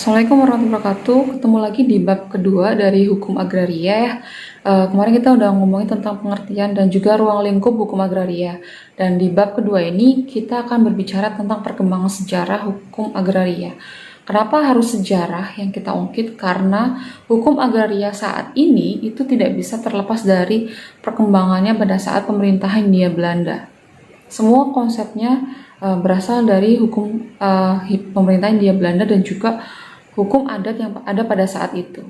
Assalamualaikum warahmatullahi wabarakatuh. Ketemu lagi di bab kedua dari hukum agraria ya. Kemarin kita udah ngomongin tentang pengertian dan juga ruang lingkup hukum agraria. Dan di bab kedua ini kita akan berbicara tentang perkembangan sejarah hukum agraria. Kenapa harus sejarah yang kita ungkit? Karena hukum agraria saat ini itu tidak bisa terlepas dari perkembangannya pada saat pemerintahan Hindia Belanda. Semua konsepnya berasal dari hukum pemerintahan Hindia Belanda dan juga hukum adat yang ada pada saat itu.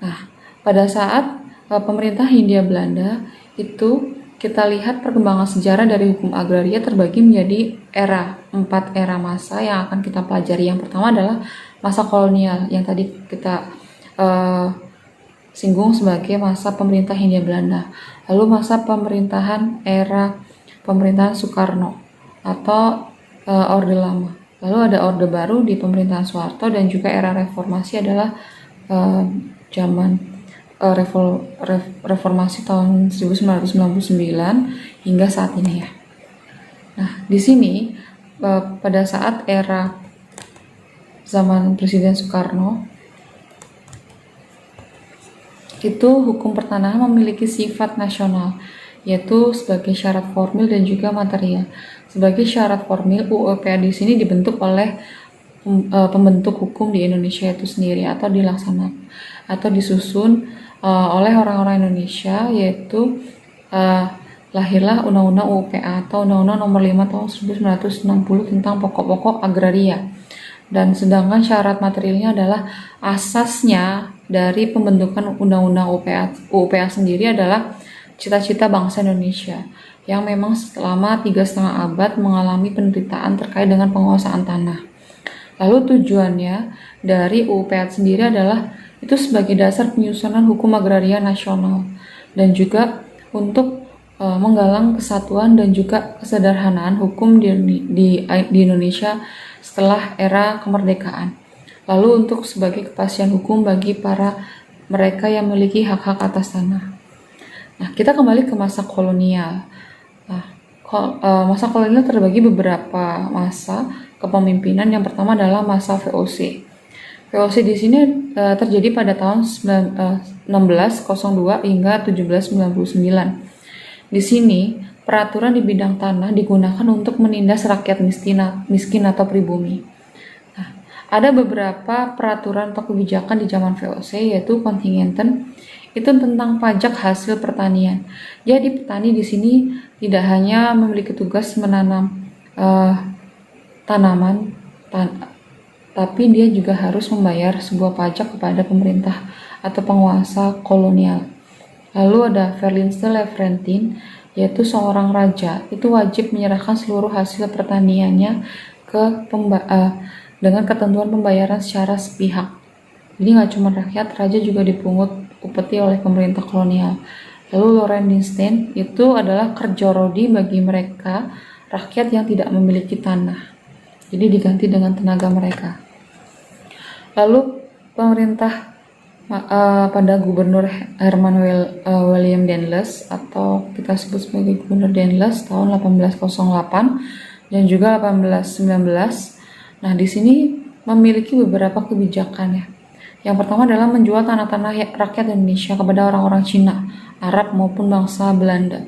Nah, pada saat pemerintah Hindia Belanda itu kita lihat perkembangan sejarah dari hukum agraria terbagi menjadi empat era masa yang akan kita pelajari. Yang pertama adalah masa kolonial yang tadi kita singgung sebagai masa pemerintah Hindia Belanda. Lalu masa pemerintahan Soekarno atau Orde Lama. Lalu ada Orde Baru di pemerintahan Soeharto dan juga era reformasi adalah zaman reformasi tahun 1999 hingga saat ini ya. Nah, di sini pada saat era zaman Presiden Soekarno itu hukum pertanahan memiliki sifat nasional, yaitu sebagai syarat formil dan juga material. Sebagai syarat formil, UU-PA di sini dibentuk oleh pembentuk hukum di Indonesia itu sendiri atau dilaksanakan atau disusun oleh orang-orang Indonesia, yaitu lahirlah Undang-Undang UU-PA atau Undang-Undang Nomor 5 Tahun 1960 tentang pokok-pokok agraria. Dan sedangkan syarat materialnya adalah asasnya dari pembentukan Undang-Undang UU-PA sendiri adalah cita-cita bangsa Indonesia yang memang selama 3,5 abad mengalami penderitaan terkait dengan penguasaan tanah. Lalu tujuannya dari UU-PA sendiri adalah itu sebagai dasar penyusunan hukum agraria nasional dan juga untuk menggalang kesatuan dan juga kesederhanaan hukum di Indonesia setelah era kemerdekaan. Lalu untuk sebagai kepastian hukum bagi para mereka yang memiliki hak-hak atas tanah. Nah, kita kembali ke masa kolonial. Nah, masa kolonial terbagi beberapa masa kepemimpinan. Yang pertama adalah masa VOC. VOC di sini terjadi pada tahun 1602 hingga 1799. Di sini, peraturan di bidang tanah digunakan untuk menindas rakyat miskin atau pribumi. Nah, ada beberapa peraturan atau kebijakan di zaman VOC, yaitu kontingenten, itu tentang pajak hasil pertanian. Jadi petani di sini tidak hanya memiliki tugas menanam tanaman, tapi dia juga harus membayar sebuah pajak kepada pemerintah atau penguasa kolonial. Lalu ada Verlinsde Lefrentin, yaitu seorang raja itu wajib menyerahkan seluruh hasil pertaniannya dengan ketentuan pembayaran secara sepihak. Jadi nggak cuma rakyat, raja juga dipungut upeti oleh pemerintah kolonial. Lalu Lorenstein itu adalah kerja rodi bagi mereka rakyat yang tidak memiliki tanah. Jadi diganti dengan tenaga mereka. Lalu pemerintah pada Gubernur Herman William Dendels atau kita sebut sebagai Gubernur Dendels tahun 1808 dan juga 1819. Nah, di sini memiliki beberapa kebijakan ya. Yang pertama adalah menjual tanah-tanah rakyat Indonesia kepada orang-orang Cina, Arab maupun bangsa Belanda.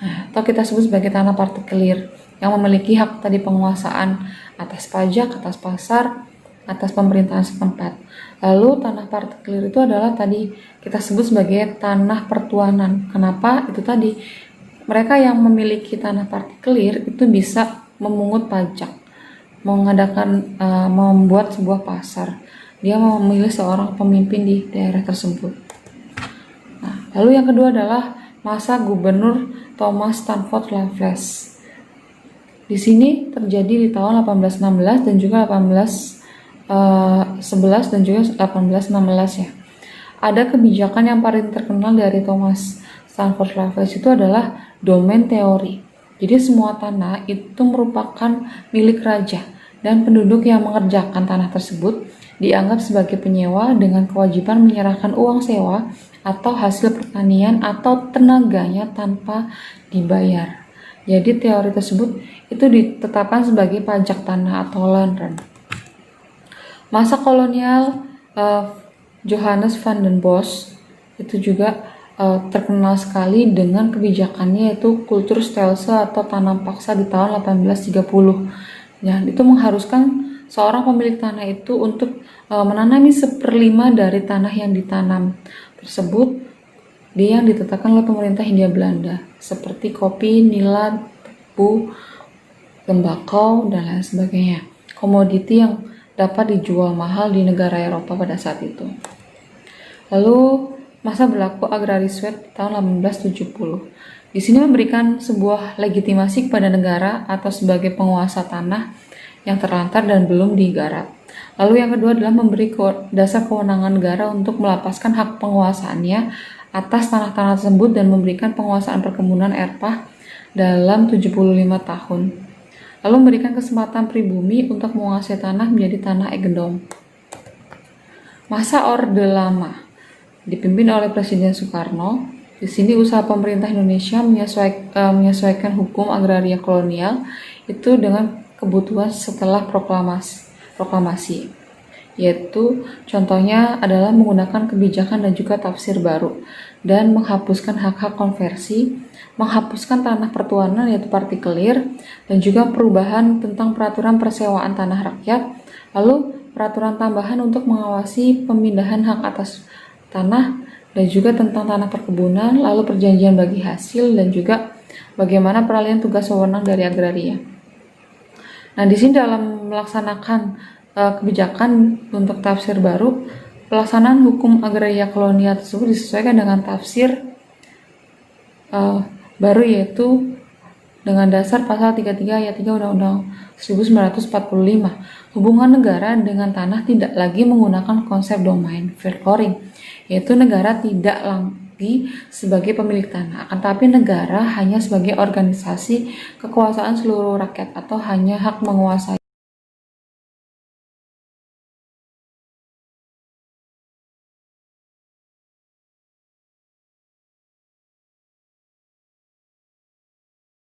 Nah, atau kita sebut sebagai tanah partikelir yang memiliki hak tadi penguasaan atas pajak, atas pasar, atas pemerintahan setempat. Lalu tanah partikelir itu adalah tadi kita sebut sebagai tanah pertuanan. Kenapa? Itu tadi mereka yang memiliki tanah partikelir itu bisa memungut pajak, membuat sebuah pasar. Dia memilih seorang pemimpin di daerah tersebut. Nah, lalu yang kedua adalah masa Gubernur Thomas Stanford Raffles. Di sini terjadi di tahun 1816 dan juga 1811 dan juga 1816 ya. Ada kebijakan yang paling terkenal dari Thomas Stanford Raffles itu adalah domain teori. Jadi semua tanah itu merupakan milik raja dan penduduk yang mengerjakan tanah tersebut dianggap sebagai penyewa dengan kewajiban menyerahkan uang sewa atau hasil pertanian atau tenaganya tanpa dibayar. Jadi teori tersebut itu ditetapkan sebagai pajak tanah atau land rent. Masa kolonial Johannes van den Bosch itu juga terkenal sekali dengan kebijakannya, yaitu kultur stelsel atau tanam paksa di tahun 1830. Ya, itu mengharuskan seorang pemilik tanah itu untuk menanami 1/5 dari tanah yang ditanam tersebut yang ditetapkan oleh pemerintah Hindia Belanda, seperti kopi, nila, tebu, tembakau, dan lain sebagainya. Komoditi yang dapat dijual mahal di negara Eropa pada saat itu. Lalu masa berlaku agrariswet tahun 1870. Di sini memberikan sebuah legitimasi kepada negara atau sebagai penguasa tanah yang terlantar dan belum digarap. Lalu yang kedua adalah memberi dasar kewenangan negara untuk melepaskan hak penguasaannya atas tanah-tanah tersebut dan memberikan penguasaan perkebunan ERPA dalam 75 tahun. Lalu memberikan kesempatan pribumi untuk menguasai tanah menjadi tanah eigendom. Masa Orde Lama dipimpin oleh Presiden Soekarno. Di sini usaha pemerintah Indonesia menyesuaikan hukum agraria kolonial itu dengan kebutuhan setelah proklamasi, yaitu contohnya adalah menggunakan kebijakan dan juga tafsir baru dan menghapuskan hak-hak konversi, menghapuskan tanah pertuanan yaitu partikelir, dan juga perubahan tentang peraturan persewaan tanah rakyat, lalu peraturan tambahan untuk mengawasi pemindahan hak atas tanah dan juga tentang tanah perkebunan, lalu perjanjian bagi hasil, dan juga bagaimana peralihan tugas wewenang dari agraria. Nah, di sini dalam melaksanakan kebijakan untuk tafsir baru, pelaksanaan hukum agraria kolonial tersebut disesuaikan dengan tafsir baru, yaitu dengan dasar pasal 33 ayat 3 Undang-Undang 1945. Hubungan negara dengan tanah tidak lagi menggunakan konsep domain flooring, yaitu negara tidak lagi sebagai pemilik tanah, akan tapi negara hanya sebagai organisasi kekuasaan seluruh rakyat atau hanya hak menguasai